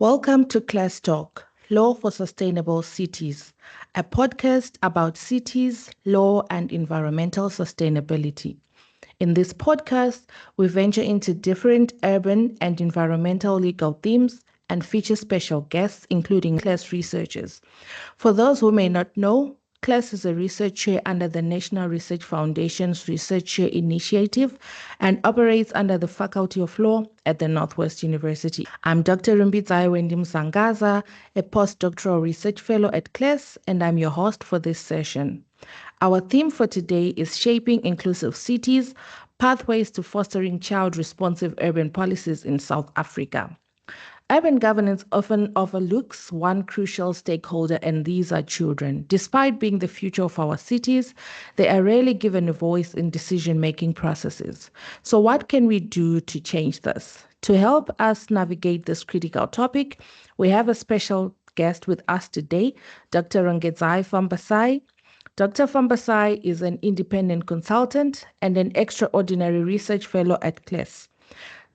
Welcome to CLESTalk, Law for Sustainable Cities, a podcast about cities, law, and environmental sustainability. In this podcast, we venture into different urban and environmental legal themes and feature special guests, including CLES researchers. For those who may not know, CLES is a research chair under the National Research Foundation's Research Chair Initiative and operates under the Faculty of Law at the Northwest University. I'm Dr Rongedzayi Fambasayi, a postdoctoral research fellow at CLES, and I'm your host for this session. Our theme for today is Shaping Inclusive Cities, Pathways to Fostering Child-Responsive Urban Policies in South Africa. Urban governance often overlooks one crucial stakeholder, and these are children. Despite being the future of our cities, they are rarely given a voice in decision-making processes. So what can we do to change this? To help us navigate this critical topic, we have a special guest with us today, Dr. Rongedzayi Fambasayi. Dr. Fambasayi is an independent consultant and an extraordinary research fellow at CLES.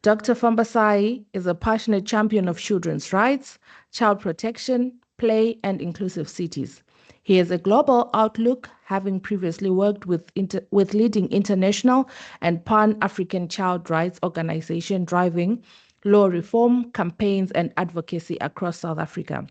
Dr. Fambasayi is a passionate champion of children's rights, child protection, play, and inclusive cities. He has a global outlook, having previously worked with leading international and pan-African child rights organizations driving law reform, campaigns, and advocacy across South Africa.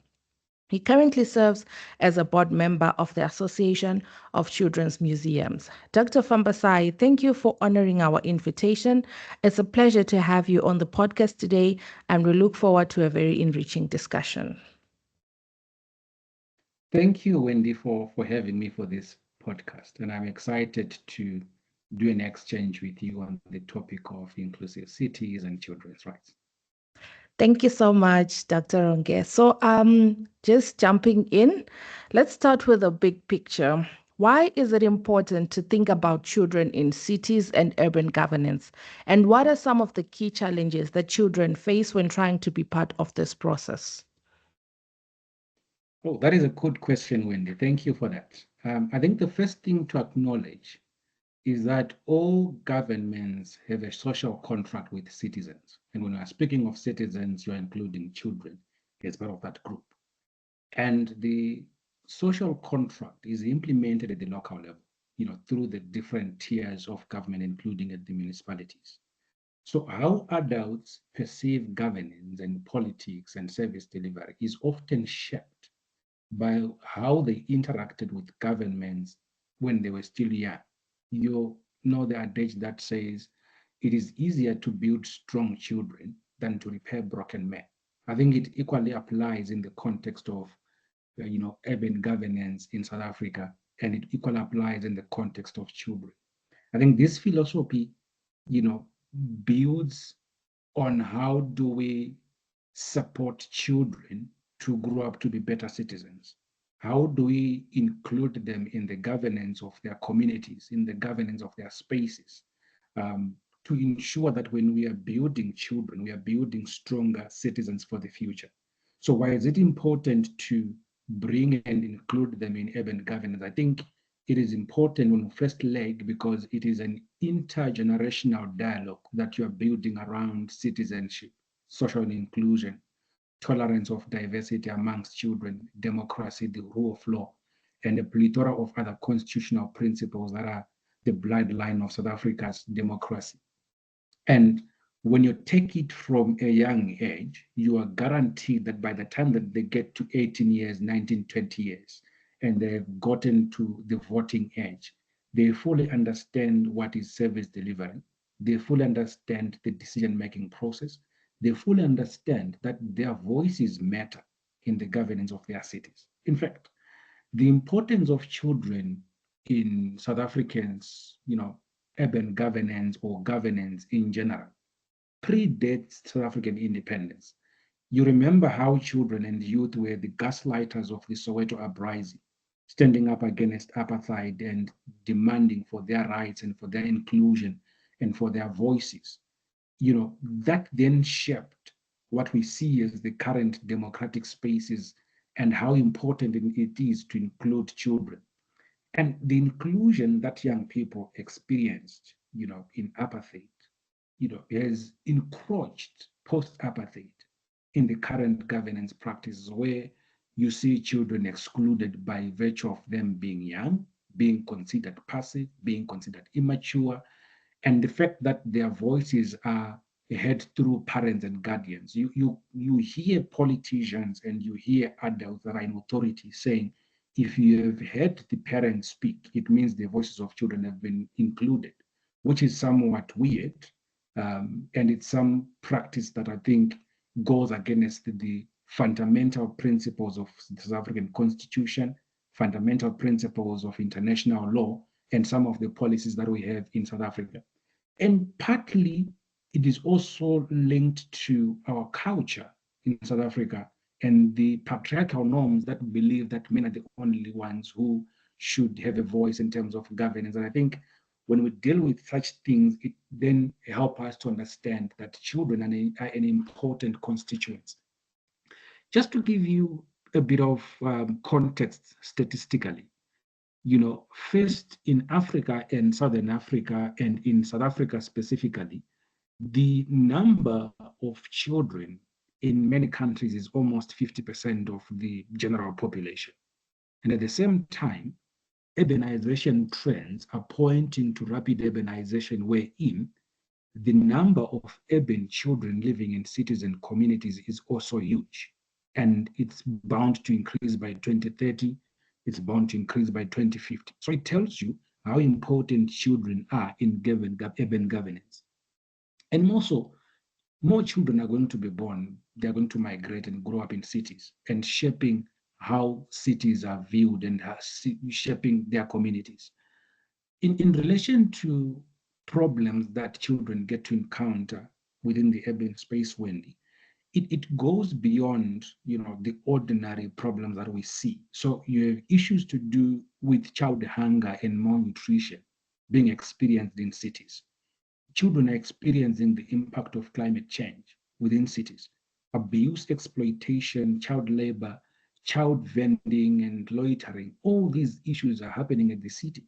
He currently serves as a board member of the Association of Children's Museums. Dr. Fambasayi, thank you for honoring our invitation. It's a pleasure to have you on the podcast today, and we look forward to a very enriching discussion. Thank you, Wendy, for having me for this podcast. And I'm excited to do an exchange with you on the topic of inclusive cities and children's rights. Thank you so much, Dr. Ronge. So just jumping in, let's start with a big picture. Why is it important to think about children in cities and urban governance? And what are some of the key challenges that children face when trying to be part of this process? Oh, that is a good question, Wendy. Thank you for that. I think the first thing to acknowledge is that all governments have a social contract with citizens. And when we're speaking of citizens, you're including children as part of that group. And the social contract is implemented at the local level, through the different tiers of government, including at the municipalities. So how adults perceive governance and politics and service delivery is often shaped by how they interacted with governments when they were still young. You know the adage that says it is easier to build strong children than to repair broken men. I think it equally applies in the context of urban governance in South Africa, and it equally applies in the context of children. I think this philosophy, builds on how do we support children to grow up to be better citizens. How do we include them in the governance of their communities, in the governance of their spaces, to ensure that when we are building children, we are building stronger citizens for the future. So why is it important to bring and include them in urban governance? I think it is important on the first leg because it is an intergenerational dialogue that you are building around citizenship, social inclusion, tolerance of diversity amongst children, democracy, the rule of law, and a plethora of other constitutional principles that are the bloodline of South Africa's democracy. And when you take it from a young age, you are guaranteed that by the time that they get to 18 years, 19, 20 years, and they've gotten to the voting age, they fully understand what is service delivery. They fully understand the decision-making process. They fully understand that their voices matter in the governance of their cities. In fact, the importance of children in South Africans, urban governance or governance in general, predates South African independence. You remember how children and youth were the gaslighters of the Soweto uprising, standing up against apartheid and demanding for their rights and for their inclusion and for their voices. That then shaped what we see as the current democratic spaces and how important it is to include children. And the inclusion that young people experienced, in apartheid, has encroached post-apartheid. in the current governance practices where you see children excluded by virtue of them being young, being considered passive, being considered immature, and the fact that their voices are heard through parents and guardians. You hear politicians and you hear adults that are in authority saying, if you have heard the parents speak, it means the voices of children have been included, which is somewhat weird. And it's some practice that I think goes against the fundamental principles of the South African Constitution, fundamental principles of international law, and some of the policies that we have in South Africa. And partly it is also linked to our culture in South Africa and the patriarchal norms that believe that men are the only ones who should have a voice in terms of governance. And I think when we deal with such things, it then helps us to understand that children are an important constituent. Just to give you a bit of context statistically, first in Africa and Southern Africa, and in South Africa specifically, the number of children in many countries is almost 50% of the general population. And at the same time, urbanization trends are pointing to rapid urbanization, wherein the number of urban children living in cities and communities is also huge. And it's bound to increase by 2030. It's bound to increase by 2050. So it tells you how important children are in urban governance. And more so, more children are going to be born. They're going to migrate and grow up in cities and shaping how cities are viewed and shaping their communities. In relation to problems that children get to encounter within the urban space, Wendy, it goes beyond the ordinary problems that we see. So you have issues to do with child hunger and malnutrition being experienced in cities. Children are experiencing the impact of climate change within cities. Abuse, exploitation, child labor, child vending, and loitering, all these issues are happening at the city.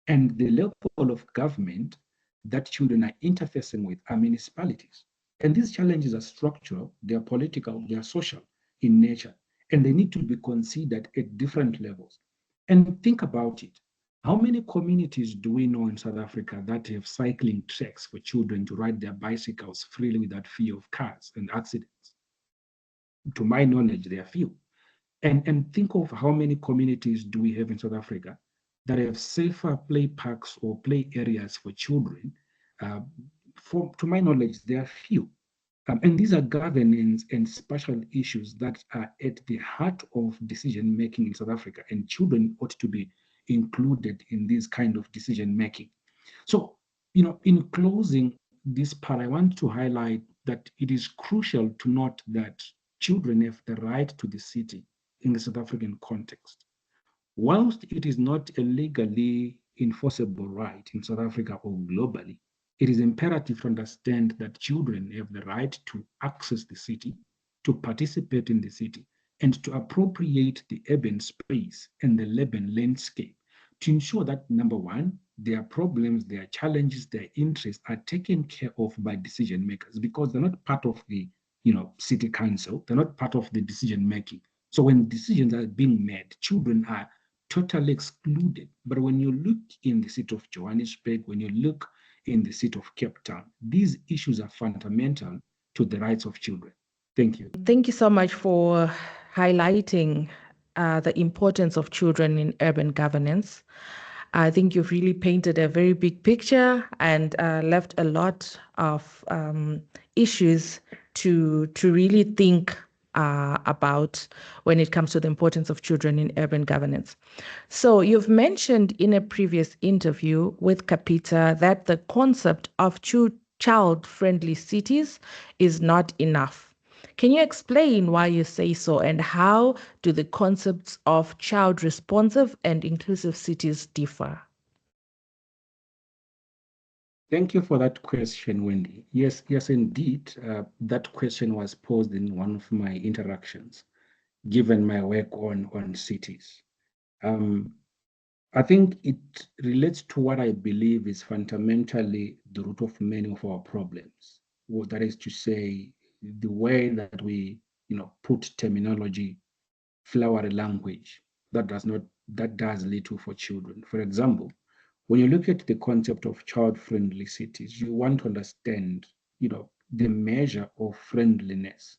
And the level of government that children are interfacing with are municipalities. And these challenges are structural, they are political, they are social in nature, and they need to be considered at different levels. And think about it. How many communities do we know in South Africa that have cycling tracks for children to ride their bicycles freely without fear of cars and accidents? To my knowledge, there are few. And think of how many communities do we have in South Africa that have safer play parks or play areas for children. Uh, to my knowledge, there are few. And these are governance and special issues that are at the heart of decision making in South Africa, and children ought to be included in this kind of decision making. So, in closing this part, I want to highlight that it is crucial to note that children have the right to the city in the South African context. Whilst it is not a legally enforceable right in South Africa or globally, it is imperative to understand that children have the right to access the city, to participate in the city, and to appropriate the urban space and the urban landscape to ensure that, number one, their problems, their challenges, their interests are taken care of by decision makers, because they're not part of the city council, they're not part of the decision making. So when decisions are being made, children are totally excluded. But when you look in the city of Johannesburg, when you look in the city of Cape Town, these issues are fundamental to the rights of children. Thank you. Thank you so much for highlighting the importance of children in urban governance. I think you've really painted a very big picture and left a lot of issues to really think about when it comes to the importance of children in urban governance. So you've mentioned in a previous interview with Kapita that the concept of child-friendly cities is not enough. Can you explain why you say so, and how do the concepts of child-responsive and inclusive cities differ? Thank you for that question, Wendy. Yes, indeed. That question was posed in one of my interactions, given my work on cities. Um, I think it relates to what I believe is fundamentally the root of many of our problems. Well, that is to say, the way that we, put terminology, flowery language, that does little for children. For example, when you look at the concept of child-friendly cities, you want to understand, the measure of friendliness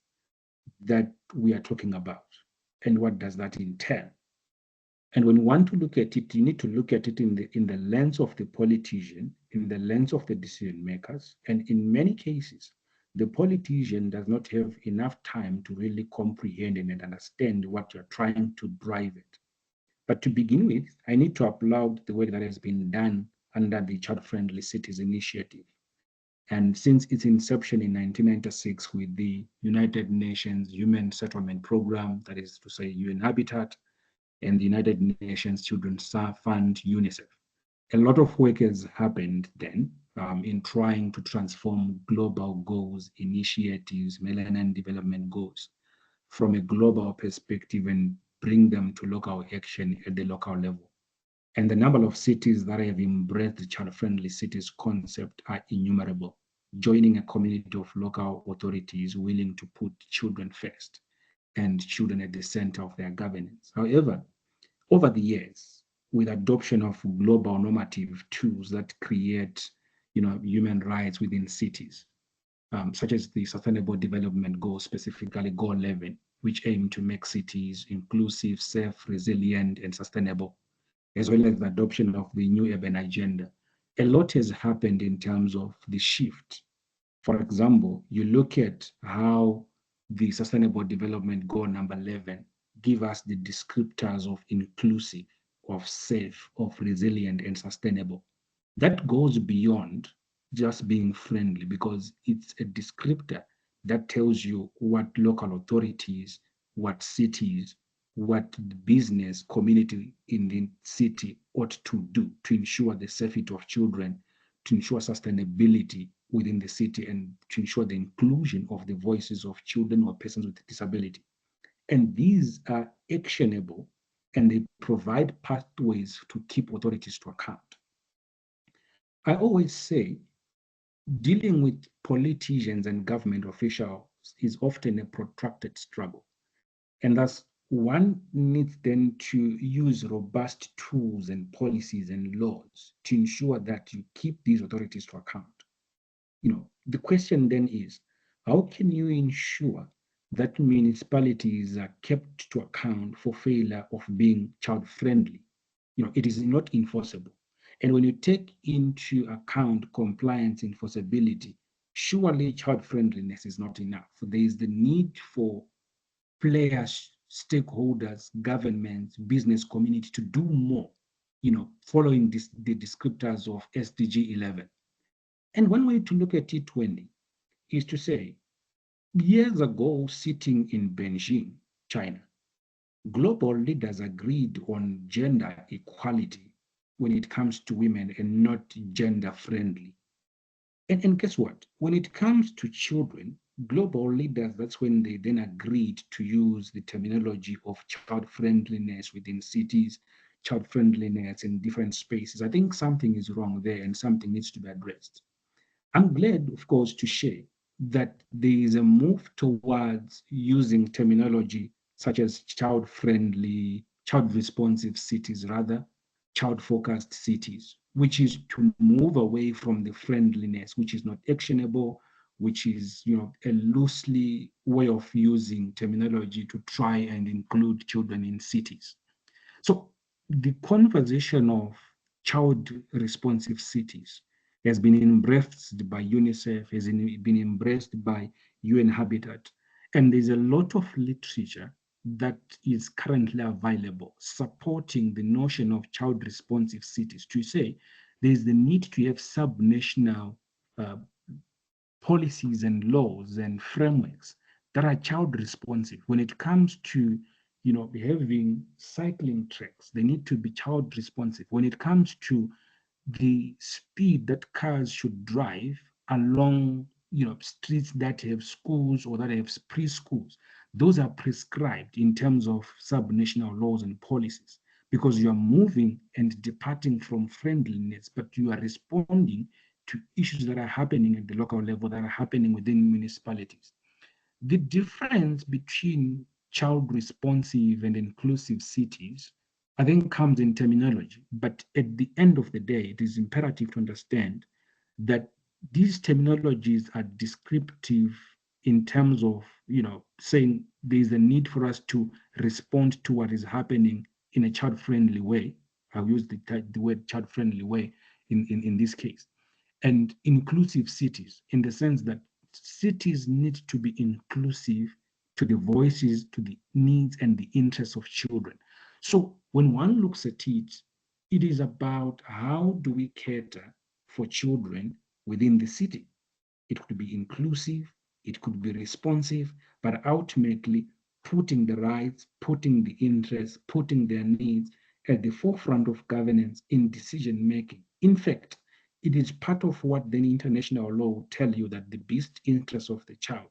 that we are talking about, and what does that entail. And when you want to look at it, you need to look at it in the lens of the politician, in the lens of the decision makers. And in many cases, the politician does not have enough time to really comprehend and understand what you're trying to drive at. But to begin with, I need to applaud the work that has been done under the Child Friendly Cities Initiative. And since its inception in 1996 with the United Nations Human Settlement Program, that is to say UN Habitat, and the United Nations Children's Fund, UNICEF. A lot of work has happened then in trying to transform global goals, initiatives, millennium development goals from a global perspective and bring them to local action at the local level. And the number of cities that have embraced the child-friendly cities concept are innumerable, joining a community of local authorities willing to put children first and children at the center of their governance. However, over the years, with adoption of global normative tools that create, human rights within cities, such as the Sustainable Development Goals, specifically Goal 11, which aim to make cities inclusive, safe, resilient, and sustainable, as well as the adoption of the New Urban Agenda. A lot has happened in terms of the shift. For example, you look at how the Sustainable Development Goal number 11 give us the descriptors of inclusive, of safe, of resilient, and sustainable. That goes beyond just being friendly because it's a descriptor that tells you what local authorities, what cities, what the business community in the city ought to do to ensure the safety of children, to ensure sustainability within the city, and to ensure the inclusion of the voices of children or persons with disability. And these are actionable and they provide pathways to keep authorities to account. I always say dealing with politicians and government officials is often a protracted struggle. And thus, one needs then to use robust tools and policies and laws to ensure that you keep these authorities to account. The question then is, how can you ensure that municipalities are kept to account for failure of being child friendly? It is not enforceable. And when you take into account compliance enforceability, surely child friendliness is not enough. There is the need for players, stakeholders, governments, business community to do more, following the descriptors of SDG 11. And one way to look at it, Wendy, is to say, years ago, sitting in Beijing, China, global leaders agreed on gender equality when it comes to women and not gender friendly. And guess what? When it comes to children, global leaders, that's when they then agreed to use the terminology of child friendliness within cities, child friendliness in different spaces. I think something is wrong there and something needs to be addressed. I'm glad, of course, to share that there is a move towards using terminology such as child friendly, child responsive cities, rather, child focused cities, which is to move away from the friendliness, which is not actionable, which is a loosely way of using terminology to try and include children in cities. So the conversation of child responsive cities has been embraced by UNICEF, has been embraced by UN Habitat. And there's a lot of literature that is currently available supporting the notion of child responsive cities to say there's the need to have subnational uh, policies and laws and frameworks that are child responsive. When it comes to having cycling tracks, they need to be child responsive. When it comes to the speed that cars should drive along streets that have schools or that have preschools, those are prescribed in terms of subnational laws and policies, because you are moving and departing from friendliness, but you are responding to issues that are happening at the local level, that are happening within municipalities. The difference between child responsive and inclusive cities, I think, comes in terminology. But at the end of the day, it is imperative to understand that these terminologies are descriptive in terms of, saying there is a need for us to respond to what is happening in a child-friendly way. I'll use the word child-friendly way in this case. And inclusive cities, in the sense that cities need to be inclusive to the voices, to the needs and the interests of children. So when one looks at it, it is about how do we cater for children within the city. It could be inclusive, it could be responsive, but ultimately putting the rights, putting the interests, putting their needs at the forefront of governance in decision making. In fact, it is part of what then international law will tell you, that the best interest of the child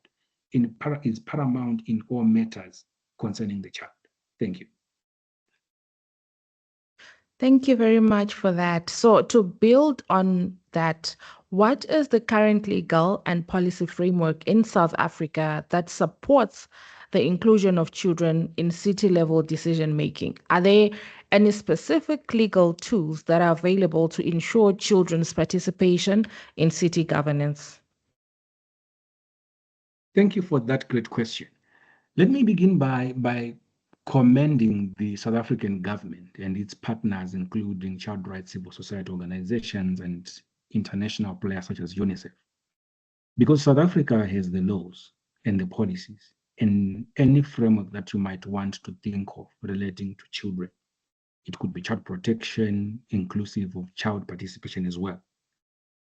is paramount in all matters concerning the child. Thank you. Thank you very much for that. So, to build on that, what is the current legal and policy framework in South Africa that supports the inclusion of children in city level decision making? Are there any specific legal tools that are available to ensure children's participation in city governance? Thank you for that great question. Let me begin by commending the South African government and its partners, including child rights civil society organizations and international players such as UNICEF. Because South Africa has the laws and the policies and any framework that you might want to think of relating to children. It could be child protection, inclusive of child participation as well.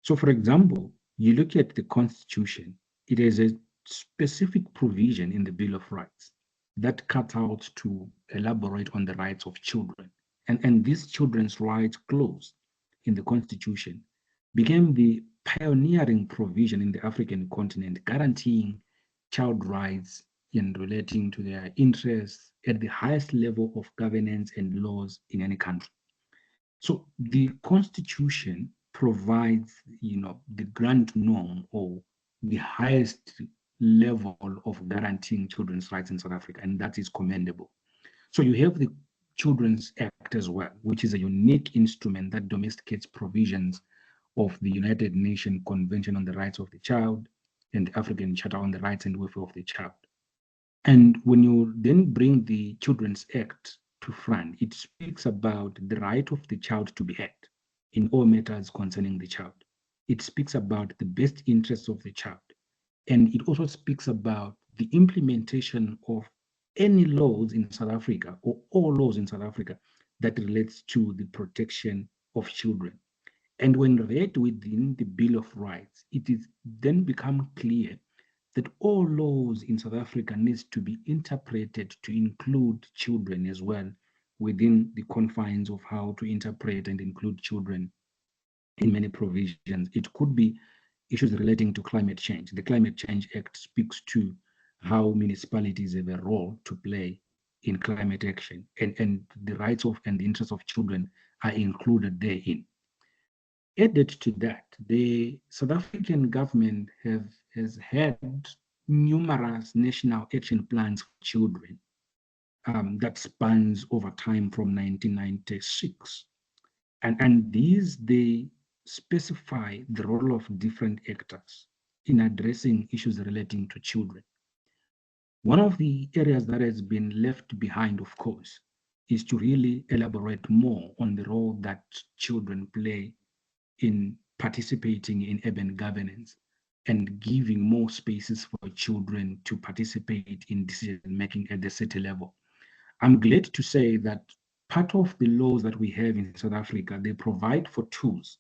So, for example, you look at the Constitution, it has a specific provision in the Bill of Rights that cuts out to elaborate on the rights of children. And this children's rights clause in the Constitution became the pioneering provision in the African continent, guaranteeing child rights in relating to their interests at the highest level of governance and laws in any country. So the Constitution provides, the grand norm or the highest level of guaranteeing children's rights in South Africa, and that is commendable. So you have the Children's Act as well, which is a unique instrument that domesticates provisions of the United Nations Convention on the Rights of the Child and the African Charter on the Rights and Welfare of the Child. And when you then bring the Children's Act to front, it speaks about the right of the child to be heard in all matters concerning the child. It speaks about the best interests of the child. And it also speaks about the implementation of any laws in South Africa or all laws in South Africa that relates to the protection of children. And when read within the Bill of Rights, it is then become clear that all laws in South Africa needs to be interpreted to include children as well within the confines of how to interpret and include children in many provisions. It could be issues relating to climate change. The Climate Change Act speaks to how municipalities have a role to play in climate action, and the rights of and the interests of children are included therein. Added to that, the South African government has had numerous national action plans for children that spans over time from 1996. And these, they specify the role of different actors in addressing issues relating to children. One of the areas that has been left behind, of course, is to really elaborate more on the role that children play in participating in urban governance and giving more spaces for children to participate in decision making at the city level. I'm glad to say that part of the laws that we have in South Africa, they provide for tools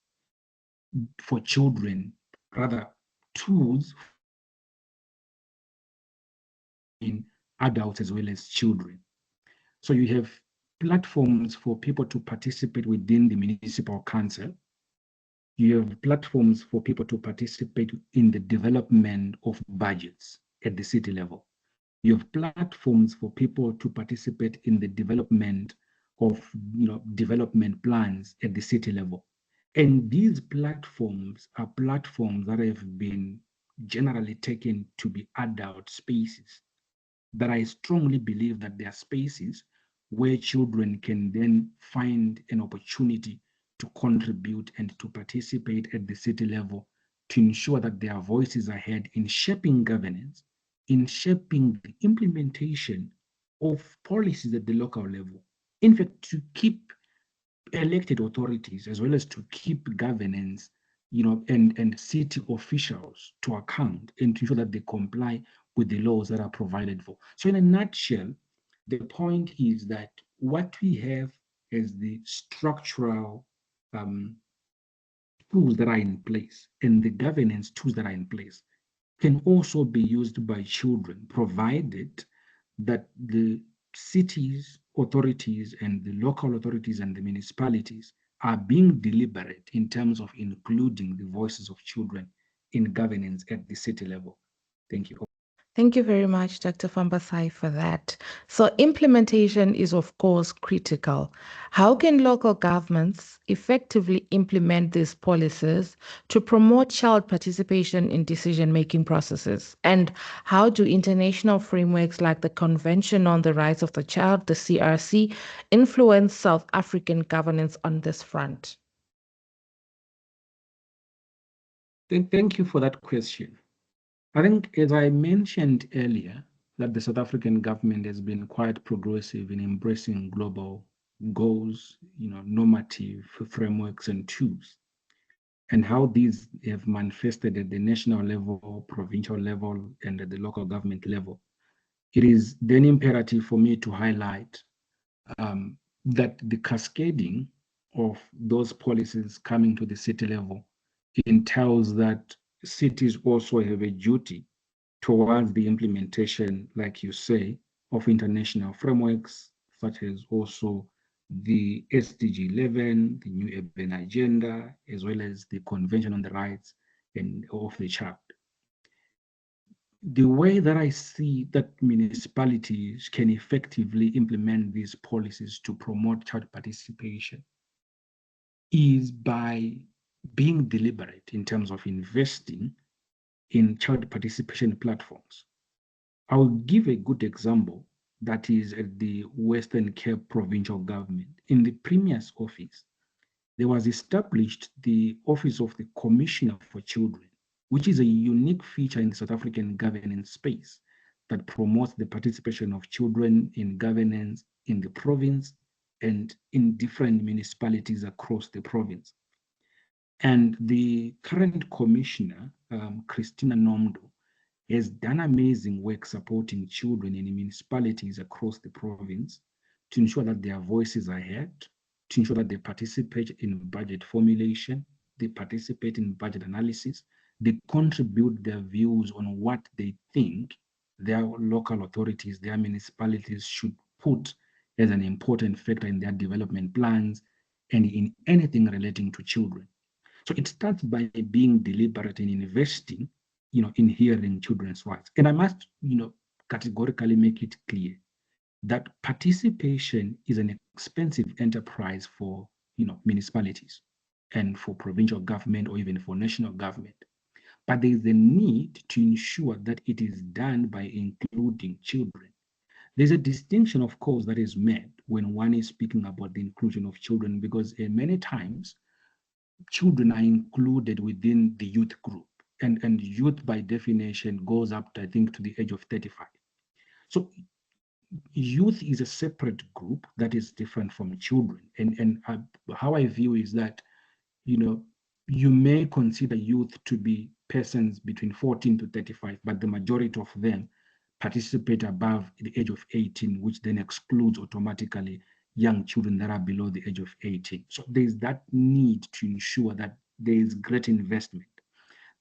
for children, rather tools for in adults as well as children. So you have platforms for people to participate within the municipal council. You have platforms for people to participate in the development of budgets at the city level. You have platforms for people to participate in the development of development plans at the city level. And these platforms are platforms that have been generally taken to be adult spaces. But I strongly believe that there are spaces where children can then find an opportunity to contribute and to participate at the city level to ensure that their voices are heard in shaping governance, in shaping the implementation of policies at the local level. In fact, to keep elected authorities as well as to keep governance, and city officials to account and to ensure that they comply with the laws that are provided for. So, in a nutshell, the point is that what we have as the structural um, tools that are in place and the governance tools that are in place can also be used by children, provided that the cities, authorities, and the local authorities and the municipalities are being deliberate in terms of including the voices of children in governance at the city level. Thank you. Thank you very much, Dr. Fambasayi, for that. So, implementation is, of course, critical. How can local governments effectively implement these policies to promote child participation in decision making processes? And how do international frameworks like the Convention on the Rights of the Child, the CRC, influence South African governance on this front? Thank you for that question. I think, as I mentioned earlier, that the South African government has been quite progressive in embracing global goals, normative frameworks and tools, and how these have manifested at the national level, provincial level, and at the local government level. It is then imperative for me to highlight that the cascading of those policies coming to the city level entails that cities also have a duty towards the implementation, like you say, of international frameworks, such as also the SDG 11, the New Urban Agenda, as well as the Convention on the Rights of the Child. The way that I see that municipalities can effectively implement these policies to promote child participation is by being deliberate in terms of investing in child participation platforms. I'll give a good example that is at the Western Cape provincial government. In the Premier's office, there was established the Office of the Commissioner for Children, which is a unique feature in the South African governance space that promotes the participation of children in governance in the province and in different municipalities across the province. And the current commissioner, Christina Nomdo, has done amazing work supporting children in municipalities across the province to ensure that their voices are heard, to ensure that they participate in budget formulation, they participate in budget analysis, they contribute their views on what they think their local authorities, their municipalities should put as an important factor in their development plans and in anything relating to children. So it starts by being deliberate in investing, in hearing children's rights. And I must, categorically make it clear that participation is an expensive enterprise for, municipalities and for provincial government or even for national government. But there is a need to ensure that it is done by including children. There's a distinction, of course, that is made when one is speaking about the inclusion of children, because many times children are included within the youth group. And youth, by definition, goes up to, I think, to the age of 35. So youth is a separate group that is different from children. And how I view is that, you may consider youth to be persons between 14 to 35, but the majority of them participate above the age of 18, which then excludes automatically young children that are below the age of 18. So there's that need to ensure that there is great investment.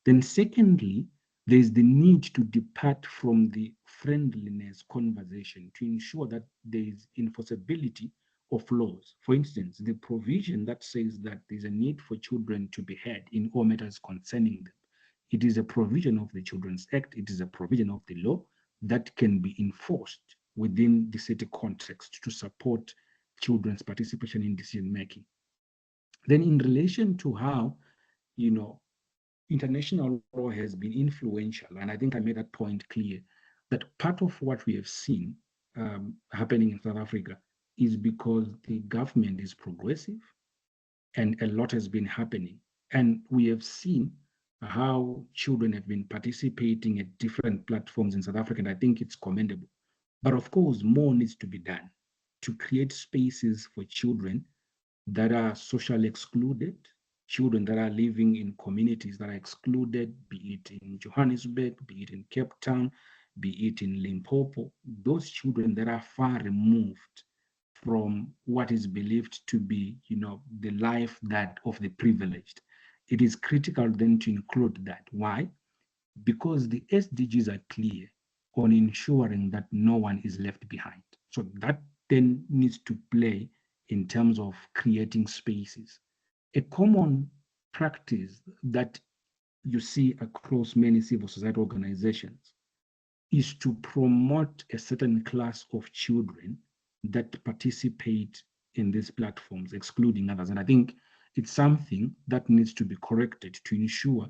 Then secondly, there's the need to depart from the friendliness conversation to ensure that there is enforceability of laws. For instance, the provision that says that there's a need for children to be heard in all matters concerning them. It is a provision of the Children's Act. It is a provision of the law that can be enforced within the city context to support children's participation in decision making. Then in relation to how, you know, international law has been influential, and I think I made that point clear, that part of what we have seen happening in South Africa is because the government is progressive and a lot has been happening. And we have seen how children have been participating at different platforms in South Africa, and I think it's commendable. But of course, more needs to be done to create spaces for children that are socially excluded, children that are living in communities that are excluded, be it in Johannesburg, be it in Cape Town, be it in Limpopo, those children that are far removed from what is believed to be, the life that of the privileged. It is critical then to include that. Why? Because the SDGs are clear on ensuring that no one is left behind. So that then needs to play in terms of creating spaces. A common practice that you see across many civil society organizations is to promote a certain class of children that participate in these platforms, excluding others. And I think it's something that needs to be corrected to ensure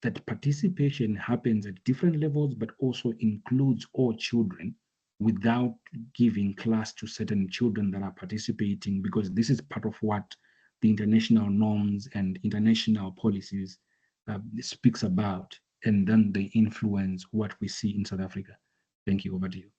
that participation happens at different levels, but also includes all children without giving class to certain children that are participating, because this is part of what the international norms and international policies speaks about, and then they influence what we see in South Africa. Thank you. Over to you.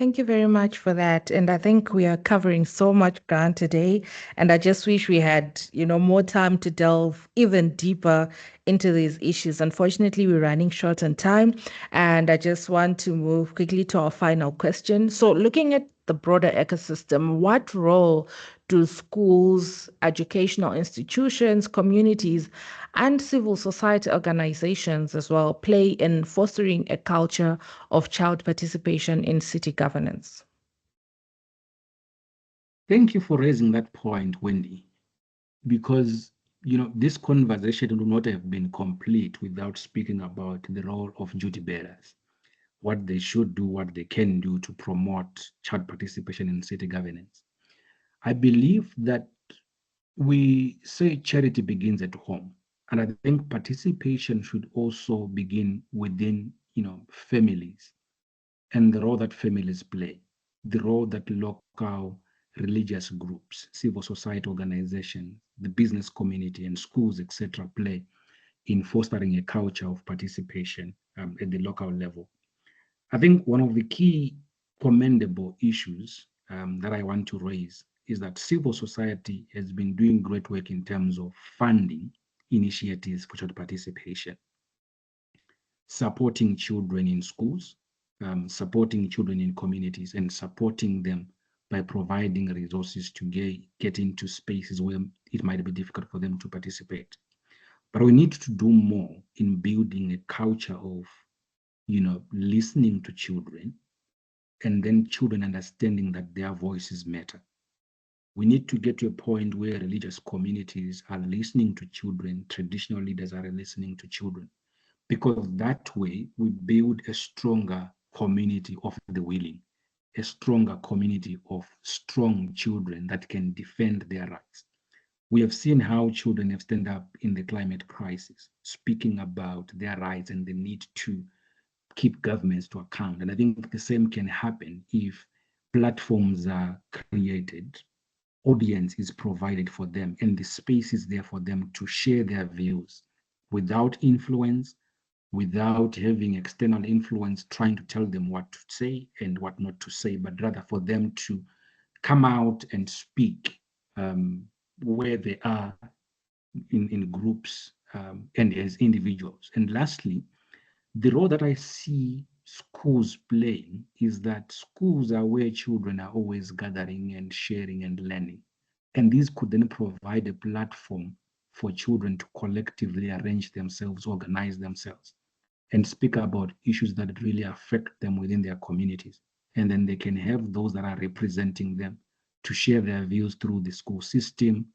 Thank you very much for that. And I think we are covering so much ground today. And I just wish we had, more time to delve even deeper into these issues. Unfortunately, we're running short on time. And I just want to move quickly to our final question. So looking at the broader ecosystem, what role do schools, educational institutions, communities, and civil society organizations as well play in fostering a culture of child participation in city governance? Thank you for raising that point, Wendy, because this conversation would not have been complete without speaking about the role of duty bearers, what they should do, what they can do to promote child participation in city governance. I believe that we say charity begins at home, and I think participation should also begin within, families, and the role that families play, the role that local religious groups, civil society organizations, the business community, and schools, etc., play in fostering a culture of participation at the local level. I think one of the key commendable issues that I want to raise is that civil society has been doing great work in terms of funding initiatives for child participation, supporting children in schools, supporting children in communities, and supporting them by providing resources to get into spaces where it might be difficult for them to participate. But we need to do more in building a culture of, listening to children, and then children understanding that their voices matter. We need to get to a point where religious communities are listening to children, traditional leaders are listening to children, because that way we build a stronger community of the willing, a stronger community of strong children that can defend their rights. We have seen how children have stand up in the climate crisis, speaking about their rights and the need to keep governments to account. And I think the same can happen if platforms are created, audience is provided for them, and the space is there for them to share their views without influence, without having external influence trying to tell them what to say and what not to say, but rather for them to come out and speak where they are in groups and as individuals. And lastly, the role that I see schools playing is that schools are where children are always gathering and sharing and learning. And these could then provide a platform for children to collectively arrange themselves, organize themselves, and speak about issues that really affect them within their communities. And then they can have those that are representing them to share their views through the school system,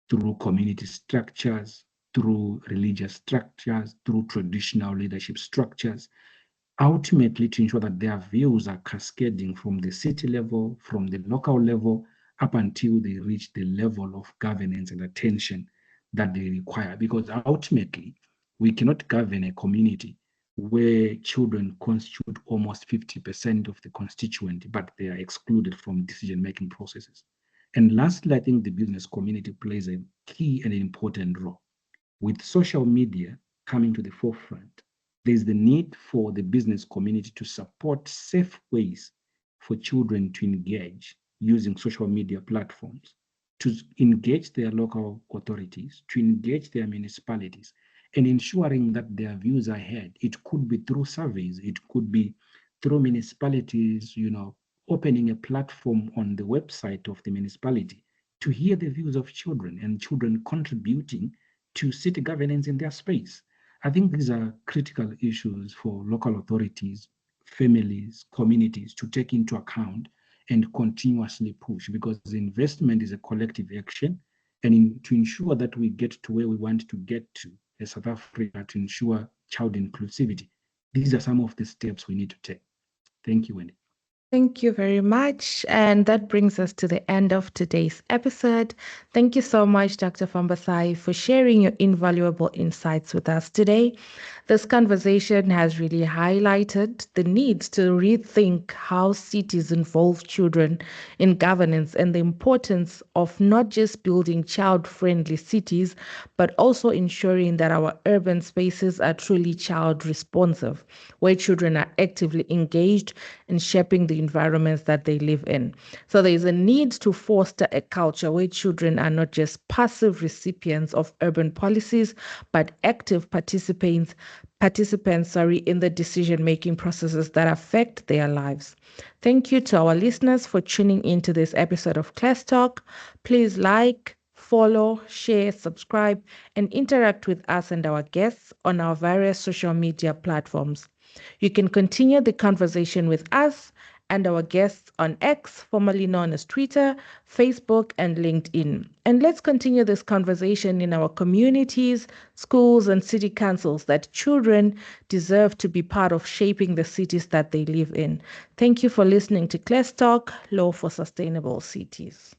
through community structures, through religious structures, through traditional leadership structures, ultimately to ensure that their views are cascading from the city level, from the local level, up until they reach the level of governance and attention that they require, because ultimately we cannot govern a community where children constitute almost 50% of the constituent, but they are excluded from decision-making processes. And lastly, I think the business community plays a key and important role. With social media coming to the forefront, there's the need for the business community to support safe ways for children to engage using social media platforms, to engage their local authorities, to engage their municipalities, and ensuring that their views are heard. It could be through surveys, it could be through municipalities, opening a platform on the website of the municipality to hear the views of children and children contributing to city governance in their space. I think these are critical issues for local authorities, families, communities to take into account and continuously push, because investment is a collective action, and to ensure that we get to where we want to get to as South Africa, to ensure child inclusivity. These are some of the steps we need to take. Thank you, Wendy. Thank you very much. And that brings us to the end of today's episode. Thank you so much, Dr. Fambasayi, for sharing your invaluable insights with us today. This conversation has really highlighted the need to rethink how cities involve children in governance and the importance of not just building child friendly cities, but also ensuring that our urban spaces are truly child responsive, where children are actively engaged in shaping the environments that they live in. So there is a need to foster a culture where children are not just passive recipients of urban policies, but active participants in the decision-making processes that affect their lives. Thank you to our listeners for tuning into this episode of CLESTalk. Please like, follow, share, subscribe, and interact with us and our guests on our various social media platforms. You can continue the conversation with us and our guests on X, formerly known as Twitter, Facebook, and LinkedIn. And let's continue this conversation in our communities, schools, and city councils that children deserve to be part of shaping the cities that they live in. Thank you for listening to CLESTalk, Law for Sustainable Cities.